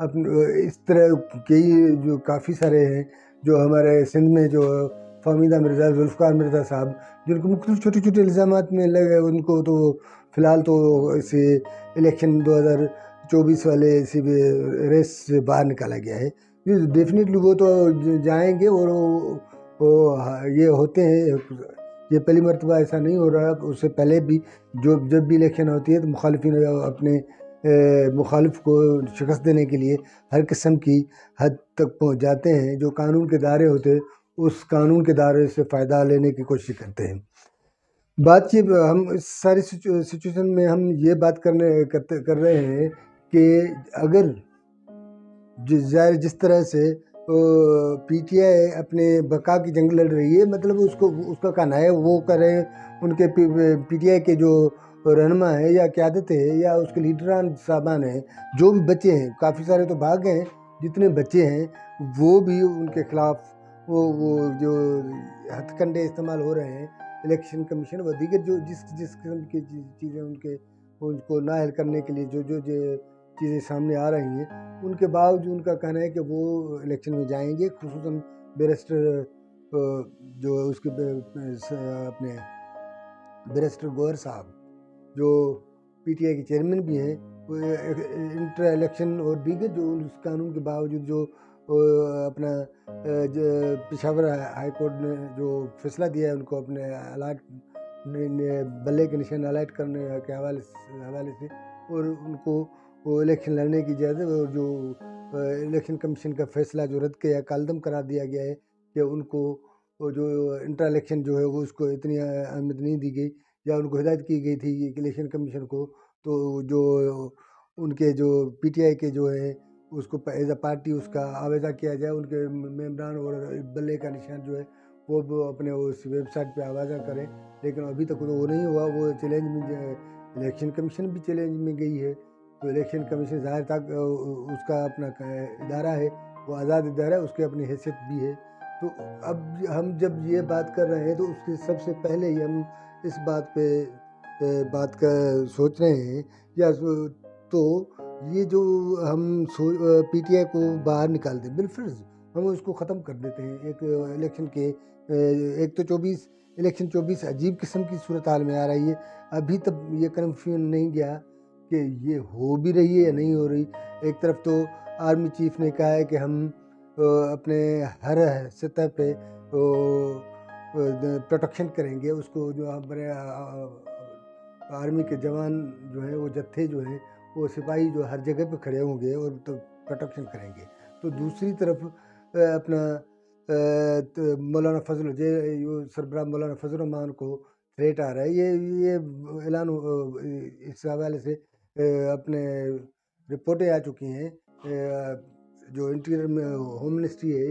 اس طرح کئی جو کافی سارے ہیں جو ہمارے سندھ میں جو فہمیدہ مرزا، ذوالفقار مرزا صاحب، جن کو مختلف چھوٹے چھوٹے الزامات میں لگے، ان کو تو فی الحال تو اسے الیکشن 2024 والے اسی ریس سے باہر نکالا گیا ہے. ڈیفینیٹلی وہ تو جائیں گے، اور یہ ہوتے ہیں، یہ پہلی مرتبہ ایسا نہیں ہو رہا. اس سے پہلے بھی جب بھی الیکشن ہوتی ہے تو مخالفین اپنے مخالف کو شکست دینے کے لیے ہر قسم کی حد تک پہنچ جاتے ہیں. جو قانون کے دائرے ہوتے ہیں اس قانون کے دائرے سے فائدہ لینے کی کوشش کرتے ہیں. بات یہ ہم اس ساری سچویشن میں ہم یہ بات کر رہے ہیں کہ اگر جس طرح سے پی ٹی آئی اپنے بقا کی جنگ لڑ رہی ہے، مطلب اس کا کہنا ہے وہ کریں. ان کے پی ٹی آئی کے جو رہنما ہیں یا قیادت ہے یا اس کے لیڈران صاحبان ہیں، جو بھی بچے ہیں، کافی سارے تو بھاگ گئے ہیں، جتنے بچے ہیں وہ بھی ان کے خلاف وہ جو ہتھ کنڈے استعمال ہو رہے ہیں، الیکشن کمیشن و دیگر جو جس قسم کی چیزیں ان کو نااہل کرنے کے لیے جو چیزیں سامنے آ رہی ہیں، ان کے باوجود ان کا کہنا ہے کہ وہ الیکشن میں جائیں گے. خصوصاً بیرسٹر جو اس کے اپنے بیرسٹر گوہر صاحب جو پی ٹی آئی کے چیئرمین بھی ہیں، انٹر الیکشن اور دیگر جو اس قانون کے باوجود جو اپنا پشاور ہائی کورٹ نے جو فیصلہ دیا ہے ان کو اپنے بلے کے نشان الائٹ کرنے کے حوالے سے، اور ان کو وہ الیکشن لڑنے کی اجازت، اور جو الیکشن کمیشن کا فیصلہ جو رد کیا کالعدم قرار دیا گیا ہے کہ ان کو جو انٹر الیکشن جو ہے وہ اس کو اتنی اہمیت نہیں دی گئی، یا ان کو ہدایت کی گئی تھی کہ الیکشن کمیشن کو تو جو ان کے جو پی ٹی آئی کے جو ہے اس کو ایز اے پارٹی اس کا آویزہ کیا جائے، ان کے ممبران اور بلے کا نشان جو ہے وہ اپنے اس ویب سائٹ پہ آوازہ کریں. لیکن ابھی تک وہ نہیں ہوا. وہ چیلنج میں الیکشن کمیشن بھی چیلنج میں گئی ہے. تو الیکشن کمیشن ظاہر تک اس کا اپنا ادارہ ہے، وہ آزاد ادارہ ہے، اس کی اپنی حیثیت بھی ہے. تو اب ہم جب یہ بات کر رہے ہیں تو اس کے سب سے پہلے ہی ہم اس بات کا سوچ رہے ہیں، یا تو یہ جو ہم پی ٹی آئی کو باہر نکال دیں، بالفرض ہم اس کو ختم کر دیتے ہیں. ایک الیکشن کے ایک تو الیکشن 24 عجیب قسم کی صورتحال میں آ رہی ہے. ابھی تک یہ کنفرم نہیں گیا کہ یہ ہو بھی رہی ہے یا نہیں ہو رہی. ایک طرف تو آرمی چیف نے کہا ہے کہ ہم اپنے ہر سطح پہ پروٹیکشن کریں گے. اس کو جو ہمارے آرمی کے جوان جو ہیں، وہ جتھے جو ہیں، وہ سپاہی جو ہر جگہ پہ کھڑے ہوں گے اور تو پروٹیکشن کریں گے. تو دوسری طرف اپنا مولانا سربراہ مولانا فضل الرحمان کو تھریٹ آ رہا ہے. یہ اعلان اس حوالے سے اپنے رپورٹیں آ چکی ہیں. جو انٹیریئر ہوم منسٹری ہے،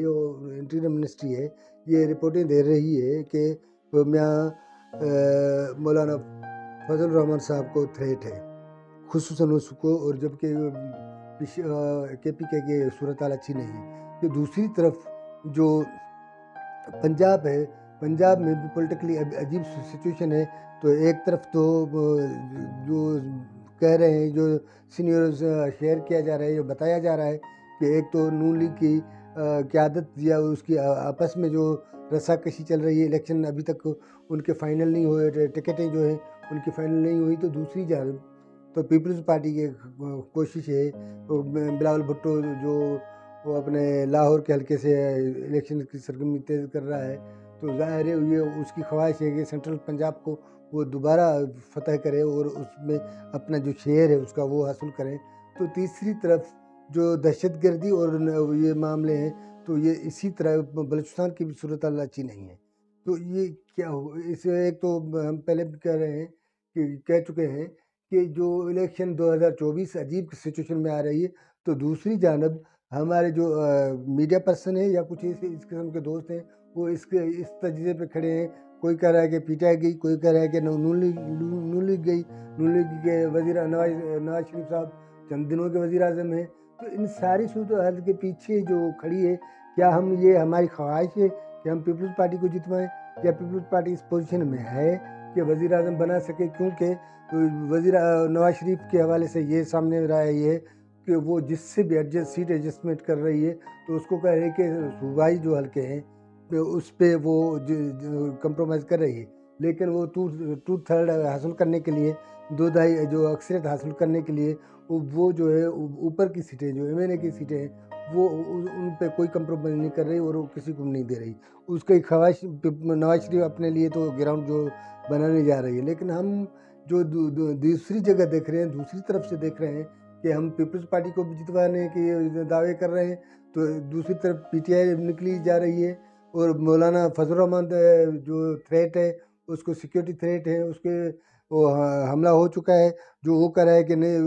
انٹیریئر منسٹری ہے، یہ رپورٹیں دے رہی ہے کہ میاں مولانا فضل الرحمان صاحب کو تھریٹ ہے، خصوصاً اس کو، اور جبکہ کے پی کی صورتحال اچھی نہیں ہے. کہ دوسری طرف جو پنجاب ہے، پنجاب میں بھی پولیٹیکلی عجیب سچویشن ہے. تو ایک طرف تو جو کہہ رہے ہیں، جو سینئرز شیئر کیا جا رہا ہے، جو بتایا جا رہا ہے کہ ایک تو نون لیگ کی قیادت یا اس کی آپس میں جو رسا کشی چل رہی ہے، الیکشن ابھی تک ان کے فائنل نہیں ہوئے، ٹکٹیں جو ہیں ان کی فائنل نہیں ہوئی. تو دوسری جانب تو پیپلز پارٹی کی کوشش ہے، بلاول بھٹو جو وہ اپنے لاہور کے حلقے سے الیکشن کی سرگرمی تیز کر رہا ہے. تو ظاہر ہے یہ اس کی خواہش ہے کہ سینٹرل پنجاب کو وہ دوبارہ فتح کرے اور اس میں اپنا جو شیئر ہے اس کا وہ حاصل کریں. تو تیسری طرف جو دہشت گردی اور یہ معاملے ہیں، تو یہ اسی طرح بلوچستان کی بھی صورتحال اچھی نہیں ہے. تو یہ کیا ہو، اس ایک تو ہم پہلے بھی کہہ رہے ہیں کہ کہہ چکے ہیں کہ جو الیکشن 2024 عجیب سچویشن میں آ رہی ہے. تو دوسری جانب ہمارے جو میڈیا پرسن ہیں یا کچھ اس قسم کے دوست ہیں، وہ اس تجزیے پہ کھڑے ہیں. کوئی کہہ رہا ہے کہ پی ٹی آئی گئی، کوئی کہہ رہا ہے کہ نون لیگ گئی. نون لیگ کے وزیر نواز شریف صاحب چند دنوں کے وزیر اعظم ہیں. تو ان ساری صورتحال کے پیچھے جو کھڑی ہے، کیا یہ ہماری خواہش ہے کہ ہم پیپلز پارٹی کو جتوائیں، یا پیپلز پارٹی اس پوزیشن میں ہے کہ وزیر اعظم بنا سکے؟ کیونکہ نواز شریف کے حوالے سے یہ سامنے رہا ہے یہ کہ وہ جس سے بھی سیٹ ایڈجسٹمنٹ کر رہی ہے تو اس کو کہہ رہے کہ صوبائی جو حلقے ہیں اس پہ وہ کمپرومائز کر رہی ہے، لیکن وہ 2/3 حاصل کرنے کے لیے، 2/2 جو اکثریت حاصل کرنے کے لیے وہ جو ہے اوپر کی سیٹیں جو ایم این اے کی سیٹیں ہیں وہ ان پہ کوئی کمپرومائز نہیں کر رہی اور وہ کسی کو نہیں دے رہی. اس کی خواہش نواز شریف اپنے لیے تو گراؤنڈ جو بنانے جا رہی ہے، لیکن ہم جو دوسری جگہ دیکھ رہے ہیں، دوسری طرف سے دیکھ رہے ہیں کہ ہم پیپلز پارٹی کو بھی جتوانے کے دعوے کر رہے ہیں، تو دوسری طرف پی ٹی آئی نکلی جا رہی ہے اور مولانا فضل الرحمان جو تھریٹ ہے اس کو سیکیورٹی تھریٹ ہے، اس کے وہ حملہ ہو چکا ہے، جو وہ کہہ رہا ہے کہ نہیں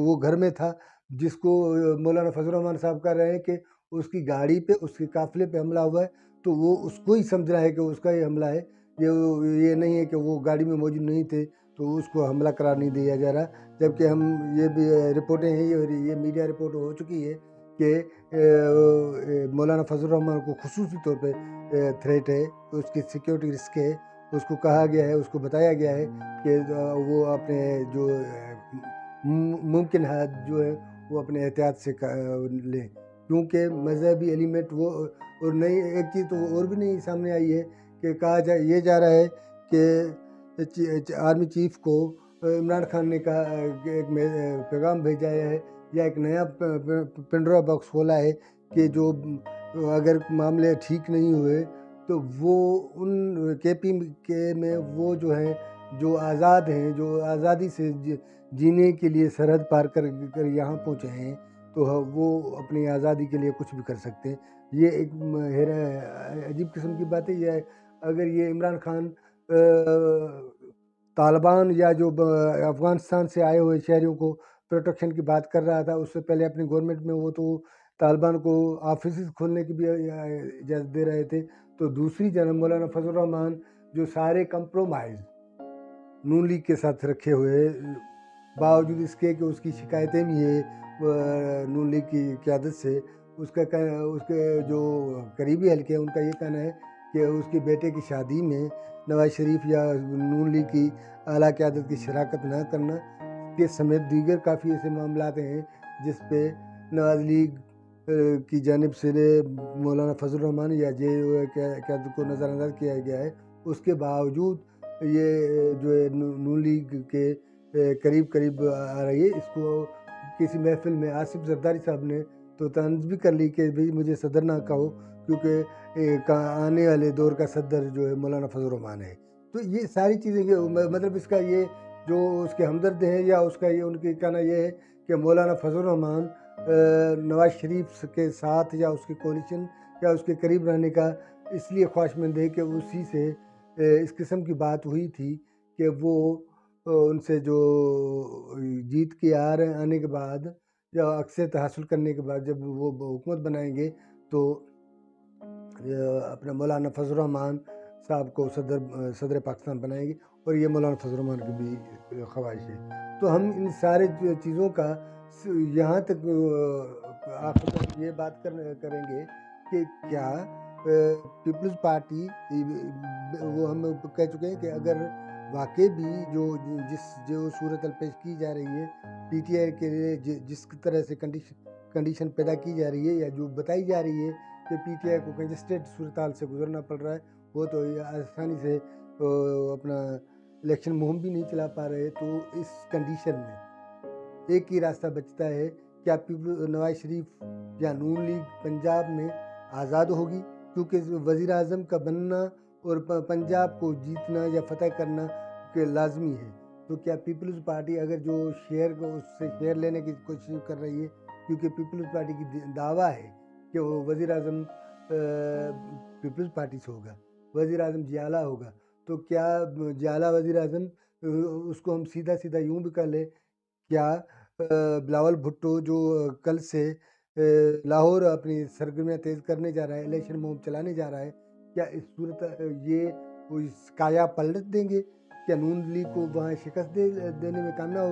وہ گھر میں تھا، جس کو مولانا فضل الرحمان صاحب کہہ رہے ہیں کہ اس کی گاڑی پہ، اس کے قافلے پہ حملہ ہوا ہے، تو وہ اس کو ہی سمجھ رہا ہے کہ اس کا ہی حملہ ہے، یہ نہیں ہے کہ وہ گاڑی میں موجود نہیں تھے تو اس کو حملہ قرار نہیں دیا جا رہا. جبکہ ہم یہ بھی رپورٹیں ہیں اور یہ میڈیا رپورٹ ہو چکی ہے کہ مولانا فضل الرحمان کو خصوصی طور پہ تھریٹ ہے، اس کی سیکیورٹی رسک ہے، اس کو کہا گیا ہے، اس کو بتایا گیا ہے کہ وہ اپنے جو ممکن حد جو ہے وہ اپنے احتیاط سے لیں، کیونکہ مذہبی ایلیمنٹ وہ. اور نئی ایک چیز تو اور بھی نہیں سامنے آئی ہے کہ کہا یہ جا رہا ہے کہ آرمی چیف کو عمران خان نے کہا ایک پیغام بھیجا ہے یا ایک نیا پنڈورا باکس کھولا ہے کہ جو اگر معاملے ٹھیک نہیں ہوئے تو وہ ان کے پی کے میں وہ جو ہیں جو آزاد ہیں، جو آزادی سے جینے کے لیے سرحد پار کر یہاں پہنچے ہیں، تو وہ اپنی آزادی کے لیے کچھ بھی کر سکتے ہیں. یہ ایک عجیب قسم کی بات ہے. یہ اگر یہ عمران خان طالبان یا جو افغانستان سے آئے ہوئے شہریوں کو پروٹیکشن کی بات کر رہا تھا، اس سے پہلے اپنی گورنمنٹ میں وہ تو طالبان کو آفیسز کھولنے کی بھی اجازت دے رہے تھے، تو دوسری جانب مولانا فضل الرحمان جو سارے کمپرومائز نون لیگ کے ساتھ رکھے ہوئے، باوجود اس کے کہ اس کی شکایتیں بھی ہیں نون لیگ کی قیادت سے، اس کے جو قریبی حلقے ہیں ان کا یہ کہنا ہے کہ اس کے بیٹے کی شادی میں نواز شریف یا نون لیگ کی اعلیٰ قیادت کی شراکت نہ کرنا کے سمیت دیگر کافی ایسے معاملات ہیں جس پہ نواز لیگ کی جانب سے مولانا فضل الرحمان یا قیادت کو نظر انداز کیا گیا ہے. اس کے باوجود یہ جو ہے نون لیگ کے قریب آ رہی ہے. اس کو کسی محفل میں آصف زرداری صاحب نے تو طنز بھی کر لی کہ بھئی مجھے صدر نہ کہو، کیونکہ آنے والے دور کا صدر جو ہے مولانا فضل الرحمان ہے. تو یہ ساری چیزیں مطلب اس کا یہ جو اس کے ہمدرد ہیں یا اس کا یہ ان کی کہنا یہ ہے کہ مولانا فضل الرحمان نواز شریف کے ساتھ یا اس کے کولیشن یا اس کے قریب رہنے کا اس لیے خواہش مند ہے کہ اسی سے اس قسم کی بات ہوئی تھی کہ وہ ان سے جو جیت کے آنے کے بعد یا اکثریت حاصل کرنے کے بعد جب وہ حکومت بنائیں گے تو اپنا مولانا فضل الرحمان صاحب کو صدر پاکستان بنائیں گے، اور یہ مولانا فضل الرحمان کی بھی خواہش ہے. تو ہم ان سارے چیزوں کا یہاں تک آخر تک یہ بات کریں گے کہ کیا پیپلز پارٹی وہ ہم کہہ چکے ہیں کہ اگر واقعی بھی جو صورتحال پیش کی جا رہی ہے پی ٹی آئی کے لیے، جس طرح سے کنڈیشن پیدا کی جا رہی ہے یا جو بتائی جا رہی ہے کہ پی ٹی آئی کو کنجسٹڈ صورتحال سے گزرنا پڑ رہا ہے، وہ تو آسانی سے اپنا الیکشن مہم بھی نہیں چلا پا رہے، تو اس کنڈیشن میں ایک ہی راستہ بچتا ہے، کیا نواز شریف یا نون لیگ پنجاب میں آزاد ہوگی، کیونکہ وزیر اعظم کا بننا اور پنجاب کو جیتنا یا فتح کرنا کہ لازمی ہے. تو کیا پیپلز پارٹی اگر جو شیئر کو اس سے شیئر لینے کی کوشش کر رہی ہے، کیونکہ پیپلز پارٹی کی دعویٰ ہے کہ وہ وزیر اعظم پیپلز پارٹی سے ہوگا، وزیر اعظم جیالہ ہوگا، تو کیا جیالہ وزیر اعظم اس کو ہم سیدھا یوں بھی کر لیں، کیا بلاول بھٹو جو کل سے لاہور اپنی سرگرمیاں تیز کرنے جا رہا ہے، الیکشن مہم چلانے جا رہا ہے، کیا اس صورت یہ کایا پلٹ دیں گے؟ کیا نون لیگ کو وہاں شکست دینے میں کامیاب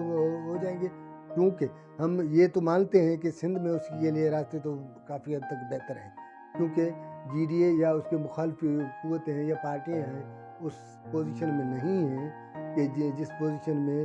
ہو جائیں گے؟ کیونکہ ہم یہ تو مانتے ہیں کہ سندھ میں اس کے لیے راستے تو کافی حد تک بہتر ہیں، کیونکہ جی ڈی اے یا اس کے مخالف قوتیں ہیں یا پارٹیاں ہیں اس پوزیشن میں نہیں ہیں کہ جس پوزیشن میں